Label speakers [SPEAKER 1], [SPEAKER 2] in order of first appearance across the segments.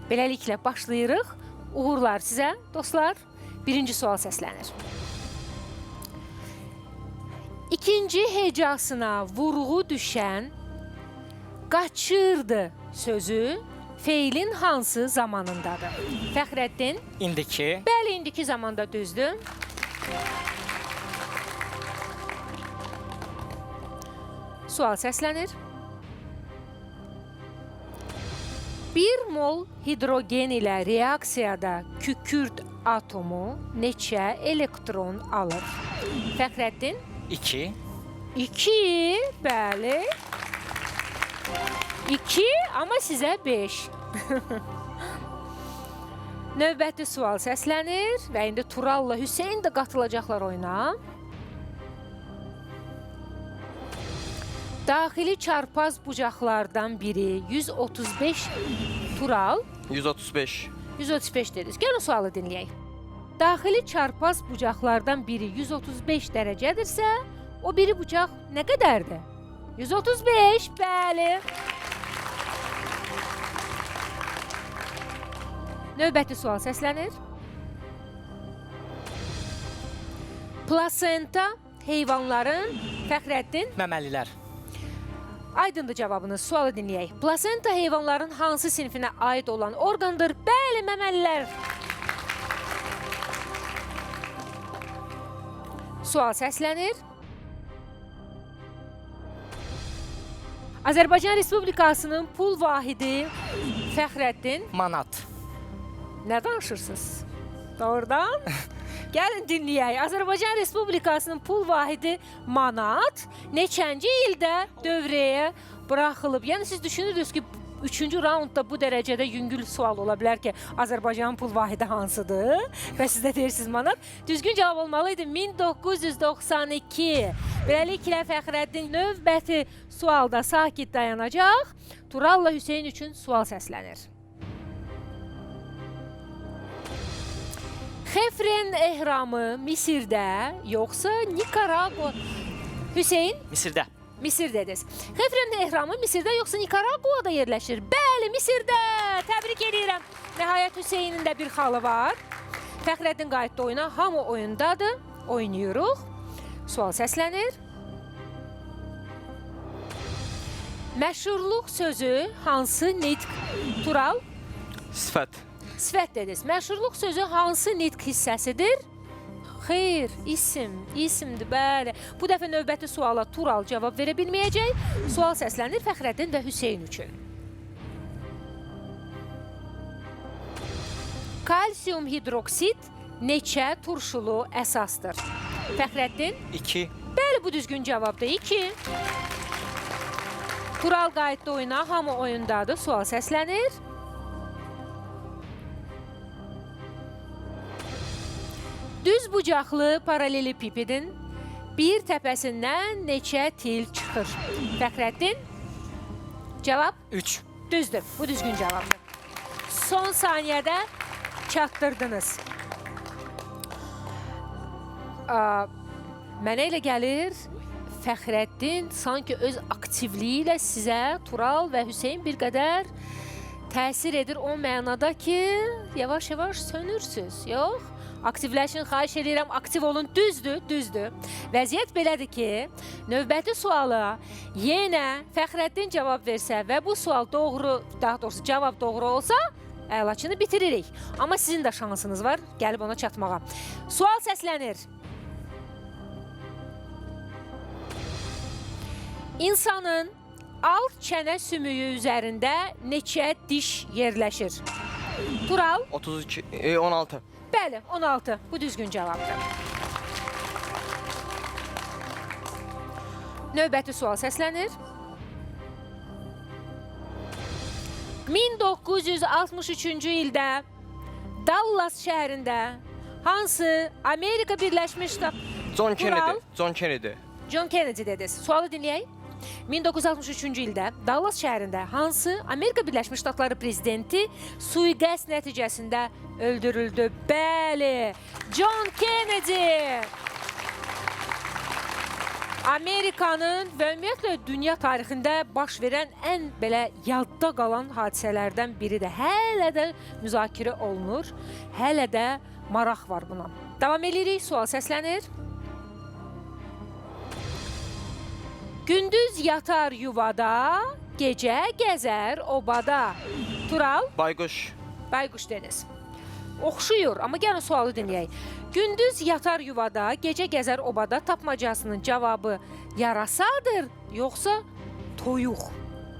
[SPEAKER 1] Beləliklə başlayırıq. Uğurlar sizə, dostlar. Birinci sual səslənir. İkinci hecasına vurğu düşən qaçırdı sözü feilin hansı zamanındadır? Fəxrəddin?
[SPEAKER 2] İndiki.
[SPEAKER 1] Bəli, indiki zamanda düzdür. Sual səslənir. Bir mol hidrogen ilə reaksiyada kükürt atomu neçə elektron alır? Fəxrəddin?
[SPEAKER 2] 2.
[SPEAKER 1] 2, bəli. 2, amma sizə 5. Növbəti sual səslənir və indi Turalla Hüseyn də qatılacaqlar oyuna. Daxili çarpaz bucaqlardan biri 135 Tural.
[SPEAKER 2] 135.
[SPEAKER 1] 135 dediniz. Gəlin sualı dinləyək. Daxili çarpaz bucaqlardan biri 135 dərəcədirsə, o biri bucaq nə qədərdir? 135, bəli. Növbəti sual səslənir. Plasenta heyvanların, Fəxrəddin,
[SPEAKER 2] Məməlilər.
[SPEAKER 1] aydındır cavabınız. Sualı dinləyək. Plasenta heyvanların hansı sinfinə aid olan orqandır? Bəli, məməlilər. Sual səslənir. Azərbaycan Respublikasının pul vahidi, Fəxrəddin,
[SPEAKER 2] Manat.
[SPEAKER 1] nə danışırsınız? Doğrudan? Gəlin dinləyək. Azərbaycan Respublikasının pul vahidi manat neçənci ildə dövrəyə buraxılıb? Yəni siz düşünürdünüz ki, 3-cü raundda bu dərəcədə yüngül sual ola bilər ki, Azərbaycanın pul vahidi hansıdır? Və siz də deyirsiniz manat. Düzgün cavab olmalıydı 1992. Beləliklə Fəxrəddin növbəti sualda sakit dayanacaq. Turalla Hüseyn üçün sual səslənir. Xefren ehramı Misirdə yoxsa Nikaragua? Hüseyn?
[SPEAKER 2] Misirdə.
[SPEAKER 1] Misir dediniz. Xefren ehramı Misirdə yoxsa Nikaraguada yerləşir? Bəli, Misirdə. Təbrik edirəm. Nəhayət Hüseynin də bir xalı var. Fəxrəddin qayıtdı oyuna. Hamı oyundadır. Oynayırıq. Sual səslənir. Məşhurluq sözü hansı nitq? Tural?
[SPEAKER 2] Sifət.
[SPEAKER 1] Sifət dediniz. Məşhurluq sözü hansı nitq hissəsidir? Xeyr, isimdir, bəli. Bu dəfə növbəti suala Tural cavab verə bilməyəcək. Sual səslənir Fəxrəddin və Hüseyn üçün. Kalsium hidroksid neçə turşulu əsasdır? Fəxrəddin?
[SPEAKER 2] 2.
[SPEAKER 1] Bəli, bu düzgün cavabdır. 2. Tural qayıtdı oyuna, hamı oyundadır. Sual səslənir. Düz bucaqlı paralelepipedin bir təpəsindən neçə til çıxır? Fəxrəddin? Cavab?
[SPEAKER 2] 3.
[SPEAKER 1] Düzdür. Bu düzgün cavabdır. Son saniyədə çatdırdınız. Mənə elə gəlir, Fəxrəddin sanki öz aktivliyi ilə sizə Tural və Hüseyn bir qədər təsir edir o mənada ki, yavaş-yavaş sönürsünüz. Yox? Aktivləşin, xahiş edirəm, aktiv olun. Düzdür. Vəziyyət belədir ki, növbəti suala yenə Fəxrəddin cavab versə və bu sual doğru, daha doğrusu cavab doğru olsa, əlaçını bitiririk. Amma sizin də şansınız var, gəlib ona çatmağa. Sual səslənir. İnsanın alt çənə sümüyü üzərində neçə diş yerləşir? Tural?
[SPEAKER 2] 32. 16.
[SPEAKER 1] Bəli, 16. Bu düzgün cavabdır. Növbəti sual səslənir. 1963-cü ildə Dallas şəhərində hansı Amerika Birləşmiş Ştatları...
[SPEAKER 2] John Kennedy. John Kennedy.
[SPEAKER 1] John Kennedy dediniz. Sualı dinləyək. 1963-cü ildə Dallas şəhərində hansı Amerika Birləşmiş Ştatları prezidenti sui-qəsd nəticəsində öldürüldü? Bəli, John Kennedy. Amerikanın və ümumiyyətlə dünya tarixində baş verən ən belə yadda qalan hadisələrdən biridir. Hələ də müzakirə olunur, hələ də maraq var buna. Davam edirik, sual səslənir. Gündüz yatar yuvada, gecə gəzər obada. Tural,
[SPEAKER 2] Bayquş.
[SPEAKER 1] Bayquş deniz. Oxşuyur, amma gəlin sualı dinləyək. Gündüz yatar yuvada, gecə gəzər obada tapmacasının cavabı yarasadır, yoxsa toyuq?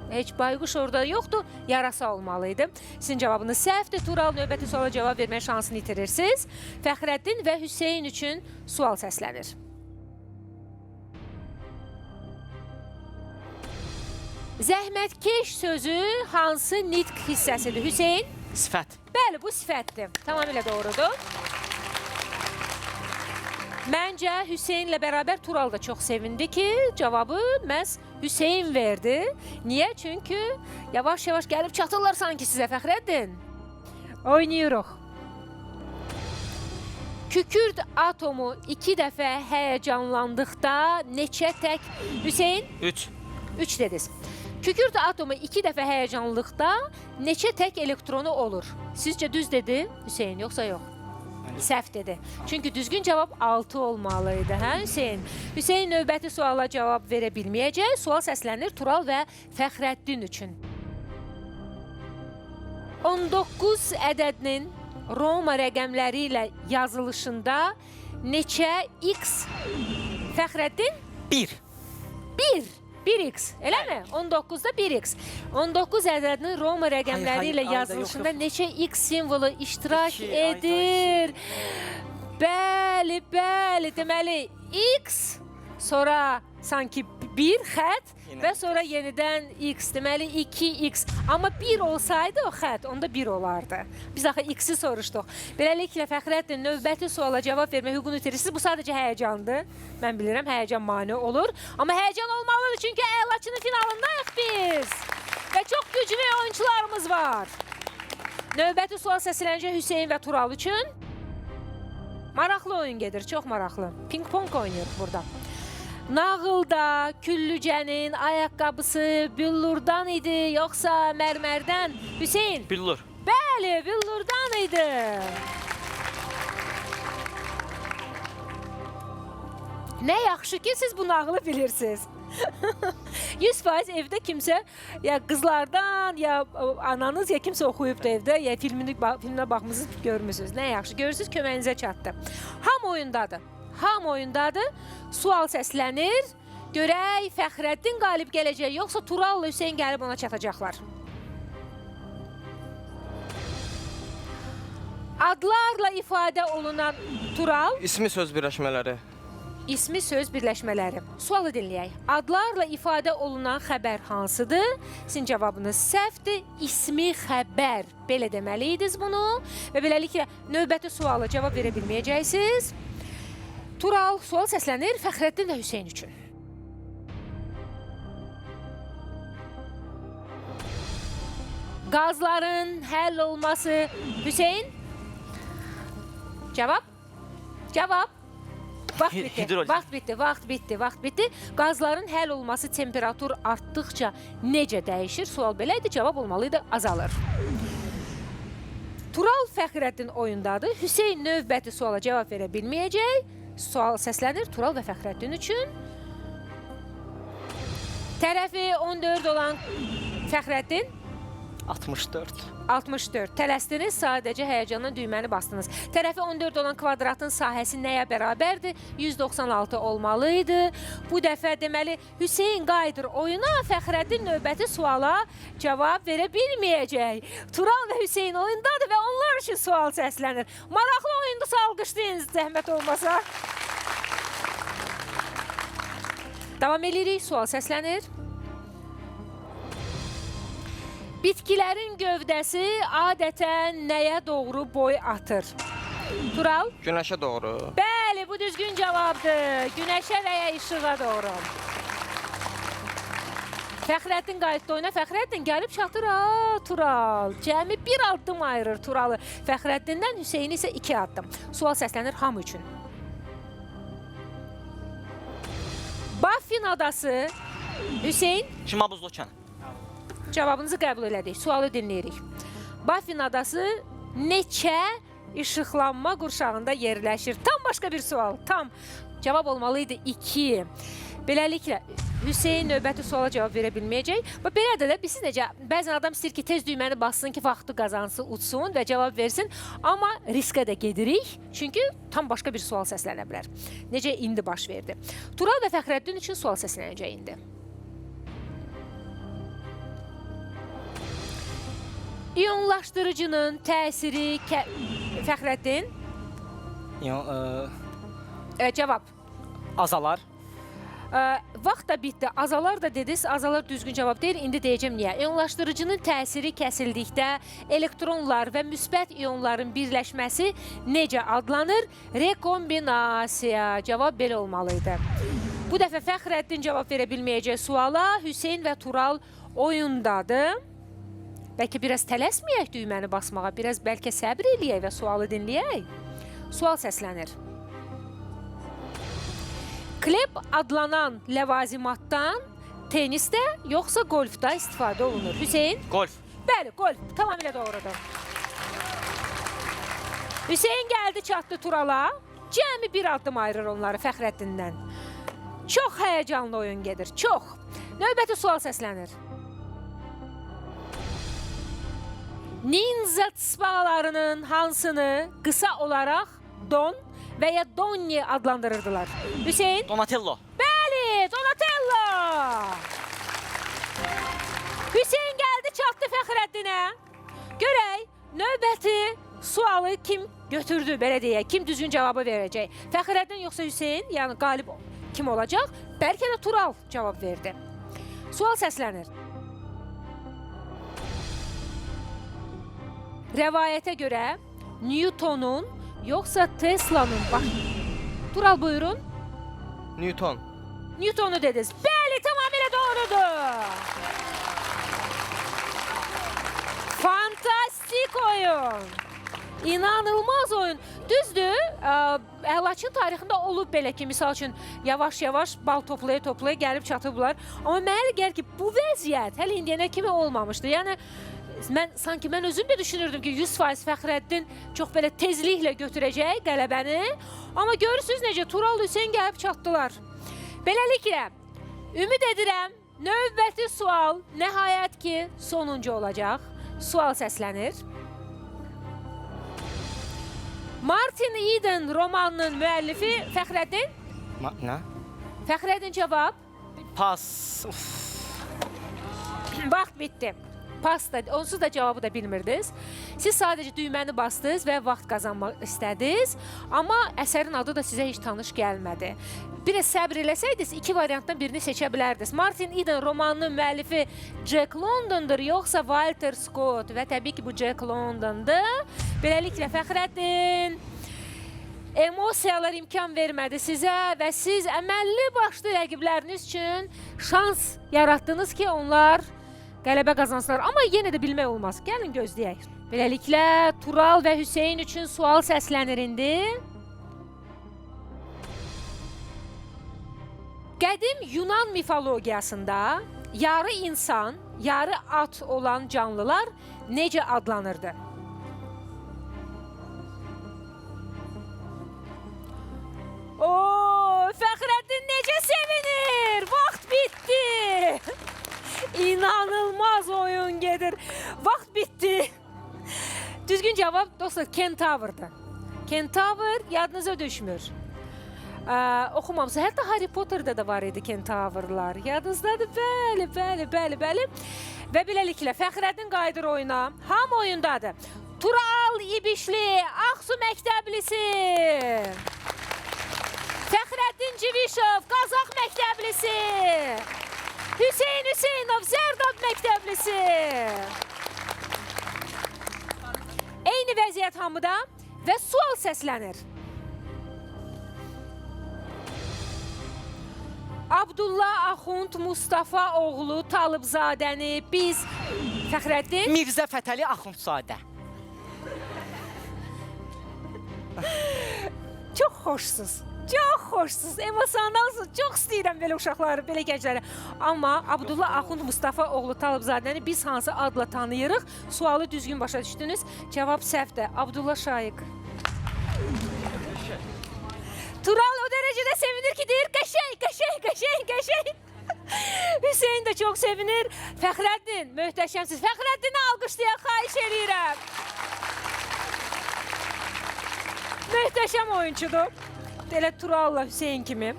[SPEAKER 1] Heç bayquş orada yoxdur, yarasa olmalıydı. Sizin cavabınız səhvdir. Tural, növbəti suala cavab vermək şansını itirirsiniz. Fəxrəddin və Hüseyn üçün sual səslənir. Zəhmətkeş sözü hansı nitq hissəsidir? Hüseyn?
[SPEAKER 2] Sifət.
[SPEAKER 1] Bəli, bu sifətdir. Tamamilə doğrudur. Məncə Hüseynlə bərabər Tural da çox sevindi ki, cavabı məhz Hüseyn verdi. Niyə? Çünki yavaş-yavaş gəlib çatırlar sanki sizə, Fəxrəddin. Oynayırıq. Kükürd atomu 2 dəfə həyəcanlandıqda neçə tək... Hüseyn?
[SPEAKER 2] 3.
[SPEAKER 1] 3 dediniz. Kükürd atomu 2 dəfə həyəcanlıqda neçə tək elektronu olur? Sizcə düz dedi Hüseyn, yoxsa yox? Səhv dedi. Çünki düzgün cavab 6 olmalıydı, hə Hüseyn? Hüseyn növbəti suala cavab verə bilməyəcək. Sual səslənir Tural və Fəxrəddin üçün. 19 ədədinin Roma rəqəmləri ilə yazılışında neçə x? Fəxrəddin?
[SPEAKER 2] 1.
[SPEAKER 1] 1x, eləmi? 19-da 1x. 19 ədədinin Roma rəqəmləri ilə yazılışında neçə x simvolu iştirak edir? Bəli, deməli x, sonra sanki 1 xət və sonra yenidən x, deməli 2x. Amma 1 olsaydı o xət, onda 1 olardı. Biz axı x-i soruşduq. Beləliklə Fəxrəddin növbəti suala cavab vermə hüququnu itirirsiniz. Bu sadəcə həyəcandır. Mən bilirəm, həyəcan mane olur. Amma həyəcan olmalıdır, çünki Əlaçının finalındayıq biz. Və çox güclü oyuncularımız var. Növbəti sual səslənəcək Hüseyn və Tural üçün. Maraqlı oyun gedir, çox maraqlı. Ping-pong oynayırıq burada. Nağılda Küllücənin ayaqqabısı billurdan idi, yoxsa mərmərdən? Hüseyn?
[SPEAKER 2] Billur.
[SPEAKER 1] Bəli, billurdan idi. Nə yaxşı ki, siz bu nağılı bilirsiniz. 100% evdə kimsə, ya qızlardan, ya ananız, ya kimsə oxuyub da evdə, ya filminə baxmısınız, görmüsünüz. Nə yaxşı, görürsünüz, köməyinizə çatdı. Ham oyundadır. Sual səslənir. Görək Fəxrəddin qalib gələcək, yoxsa Turalla Hüseyn gəlib ona çatacaqlar. Adlarla ifadə olunan Tural.
[SPEAKER 2] İsmi söz birləşmələri.
[SPEAKER 1] İsmi söz birləşmələri. Sualı dinləyək. Adlarla ifadə olunan xəbər hansıdır? Sizin cavabınız səhvdir. İsmi xəbər. Belə deməliydiniz bunu. Və beləliklə növbəti suala cavab verə bilməyəcəksiniz. Tural, sual səslənir Fəxrəddin və Hüseyn üçün. Qazların həll olması... Hüseyn? Cavab? Vaxt bitti. Qazların həll olması temperatur artdıqca necə dəyişir? Sual belə idi, cavab olmalıydı, azalır. Tural Fəxrəddin oyundadır. Hüseyn növbəti suala cavab verə bilməyəcək. Sual səslənir Tural və Fəxrəddin üçün. Tərəfi 14 olan Fəxrəddin?
[SPEAKER 2] 64.
[SPEAKER 1] 64. Tələsdiniz, sadəcə həyəcandan düyməni bastınız. Tərəfi 14 olan kvadratın sahəsi nəyə bərabərdir? 196 olmalıydı. Bu dəfə deməli Hüseyn qayıdır oyuna, Fəxrəddin növbəti suala cavab verə bilməyəcək. Tural və Hüseyn oyundadır və onlar üçün sual səslənir. Maraqlı oyundu, alqışlayın, zəhmət olmasa. Davam edirik, sual səslənir. Bitkilərin gövdəsi adətən nəyə doğru boy atır? Tural?
[SPEAKER 2] Günəşə doğru.
[SPEAKER 1] Bəli, bu düzgün cavabdır. Günəşə və ya işığa doğru. Fəxrəddin qayıtdı oyuna. Fəxrəddin gəlib çatır, Tural. Cəmi bir addım ayırır Turalı. Fəxrəddindən Hüseyni isə 2 addım. Sual səslənir hamı üçün. Baş Bafin adası. Hüseyn,
[SPEAKER 3] Şimabuzlukan.
[SPEAKER 1] cavabınızı qəbul elədik. Sualı dinləyirik. Bafin adası neçə işıqlanma qurşağında yerləşir? Tam başqa bir sual. Tam. Cavab olmalıydı 2. Beləliklə, Hüseyn növbəti suala cavab verə bilməyəcək. Və belə də siz necə, bəzən adam istəyir ki, tez düyməni bassın ki, vaxtı qazansın, uçsun və cavab versin. Amma riskə də gedirik, çünki tam başqa bir sual səslənə bilər. Necə indi baş verdi. Tural və Fəxrəddin üçün sual səslənəcək indi. İyonlaşdırıcının təsiri... Fəxrəddin, cavab.
[SPEAKER 3] Azalar.
[SPEAKER 1] Vaxt da bitdi. Azalar da dediniz. Azalar düzgün cavab deyil. İndi deyəcəm niyə. İyonlaşdırıcının təsiri kəsildikdə elektronlar və müsbət iyonların birləşməsi necə adlanır? Rekombinasiya. Cavab belə olmalıydı. Bu dəfə Fəxrəddin cavab verə bilməyəcək suala. Hüseyn və Tural oyundadır. Bəlkə biraz tələsməyək düyməni basmağa. Biraz bəlkə səbr eləyək və sualı dinləyək. Sual səslənir. Klep adlanan ləvazimatdan tenisdə yoxsa golfda istifadə olunur? Hüseyn?
[SPEAKER 3] Golf.
[SPEAKER 1] Bəli, golf. Tamamilə doğrudur. Hüseyn gəldi, çatdı Turala. Cəmi bir addım ayırır onları Fəxrəddindən. Çox həyəcanlı oyun gedir, çox. Növbəti sual səslənir. Ninja tspalarının hansını qısa olaraq Don və ya Donni adlandırırdılar? Hüseyn?
[SPEAKER 3] Donatello.
[SPEAKER 1] Bəli, Donatello! Hüseyn gəldi, çatdı Fəxrəddinə. Görək, növbəti sualı kim götürdü, belə deyək, kim düzgün cavabı verəcək? Fəxrəddin yoxsa Hüseyn, yəni qalib kim olacaq? Bəlkə də Tural cavab verdi. Sual səslənir. Rəvayətə görə Newtonun yoxsa Tesla'nın Tural buyurun.
[SPEAKER 2] Newton.
[SPEAKER 1] Newton'u dediniz. Bəli, tamamilə doğrudur. Fantastik oyun. İnanılmaz oyun. Düzdür, Əlaçın tarixində olub belə ki, misal üçün yavaş-yavaş bal toplaya gəlib çatıblar. Amma mənə gəlir ki, bu vəziyyət hələ indiyənə kimi olmamışdı. Yəni, sanki mən özüm də düşünürdüm ki, 100% Fəxrəddin çox belə tezliklə götürəcək qələbəni. Amma görürsünüz necə Tural Hüseyn gəlib çatdılar. Beləliklə, ümid edirəm, növbəti sual nəhayət ki, sonuncu olacaq. Sual səslənir. Martin Eden romanının müəllifi Fəxrəddin.
[SPEAKER 3] Nə?
[SPEAKER 1] Fəxrəddin cavab.
[SPEAKER 3] Pas.
[SPEAKER 1] Vaxt bitdi. Pas da, onsuz da cavabı da bilmirdiniz. Siz sadəcə düyməni bastınız və vaxt qazanmaq istədiniz. Amma əsərin adı da sizə heç tanış gəlmədi. Biraz səbr eləsəydiniz, 2 variantdan birini seçə bilərdiniz. Martin Eden romanının müəllifi Jack London'dur, yoxsa Walter Scott? Və təbii ki, bu Jack London'dur. Beləliklə, Fəxrəddin emosiyalar imkan vermədi sizə və siz əməlli başlı rəqibləriniz üçün şans yaratdınız ki, onlar qələbə qazansınlar. Amma yenə də bilmək olmaz. Gəlin gözləyək. Beləliklə, Tural və Hüseyn üçün sual səslənir indi. Qədim Yunan mifologiyasında yarı insan, yarı at olan canlılar necə adlanırdı? Fəxrəddin necə sevinir? Vaxt bitdi. İnanılmaz oyun gedir. Vaxt bitdi. Düzgün cavab dostlar Kentavr'dır. Kentavr yadınıza düşmür. Oxumamısı. Hətta Harry Potter'da da var idi Kentavrlar. Yadınızdadır? Bəli. Və beləliklə Fəxrəddin qayıdır oyuna. Ham oyundadır. Tural İbişli, Ağsu məktəblisi. Fəxrəddin Civişov, Qazax məktəblisi. Hüseyn Hüseynov, Zərdab məktəblisi. Eyni vəziyyət hamıda və sual səslənir. Abdullah Axund Mustafa oğlu Talıbzadəni biz Fəxrəddin
[SPEAKER 3] Mirzə Fətəli Axundzadə.
[SPEAKER 1] çox xoşsuz. Çox xoşsuz, emosionalsınız. Çox istəyirəm belə uşaqları, belə gəncləri. Amma Abdullah Axund Mustafa oğlu Talıbzadəni biz hansı adla tanıyırıq? Sualı düzgün başa düşdünüz. Cavab səhvdir. Abdullah Şaiq. Tural o dərəcədə sevinir ki, deyir qəşəng, qəşəng, qəşəng, qəşəng. Hüseyin də çox sevinir. Fəxrəddin, möhtəşəmsiz. Fəxrəddini alqışlayaq, xahiş edirəm. Möhtəşəm oyuncudur. Elə Turalla Hüseyin kimi.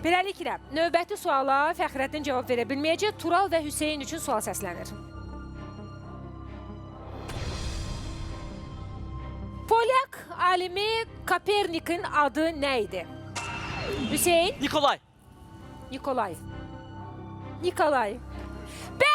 [SPEAKER 1] Beləliklə, növbəti suala Fəxrəddin cavab verə bilməyəcək. Tural və Hüseyin üçün sual səslənir. Polyak alimi Kopernikin adı nə idi? Hüseyin?
[SPEAKER 3] Nikolay.
[SPEAKER 1] Nikolay. Nikolay. Bəli!